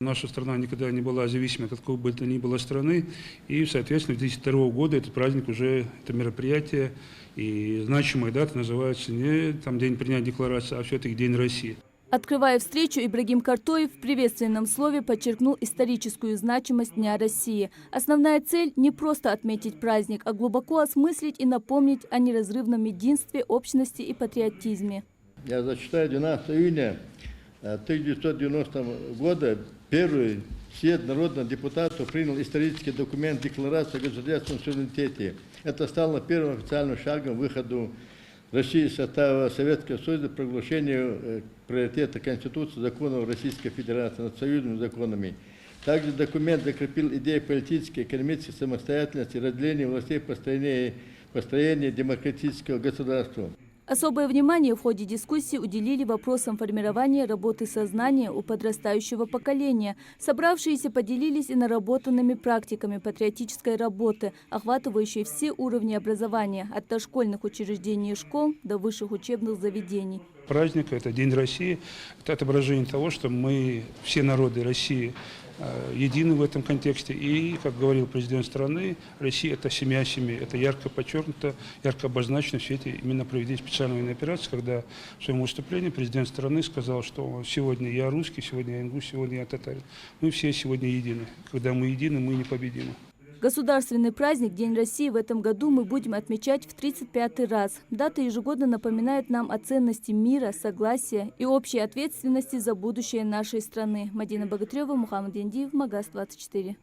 Наша страна никогда не была зависимой от какой бы то ни было страны, и, соответственно, 2002 года этот праздник уже, это мероприятие, и значимая дата называется не там, День принятия декларации, а все-таки День России. Открывая встречу, Ибрагим Картоев в приветственном слове подчеркнул историческую значимость Дня России. Основная цель – не просто отметить праздник, а глубоко осмыслить и напомнить о неразрывном единстве, общности и патриотизме. Я зачитаю 12 июня 1990 года первый съезд народных депутатов принял исторический документ Декларации о государственном суверенитете. Это стало первым официальным шагом к выходу России из состава Советского Союза, проглашению приоритета Конституции, законов Российской Федерации над союзными законами. Также документ закрепил идеи политической, экономической самостоятельности, разделения властей, построения демократического государства. Особое внимание в ходе дискуссии уделили вопросам формирования работы сознания у подрастающего поколения. Собравшиеся поделились и наработанными практиками патриотической работы, охватывающей все уровни образования, от дошкольных учреждений и школ до высших учебных заведений. Праздник – это День России, это отображение того, что мы, все народы России, едины в этом контексте. И, как говорил президент страны, Россия – это семья семей. Это ярко подчеркнуто, ярко обозначено в свете именно проведения специальной военной операции, когда в своем выступлении президент страны сказал, что сегодня я русский, сегодня я ингуш, сегодня я татарин. Мы все сегодня едины. Когда мы едины, мы непобедимы. Государственный праздник День России в этом году мы будем отмечать в 35-й раз. Дата ежегодно напоминает нам о ценности мира, согласия и общей ответственности за будущее нашей страны. Мадина Богатырева, Мухаммад Яндиев, Магаз 24.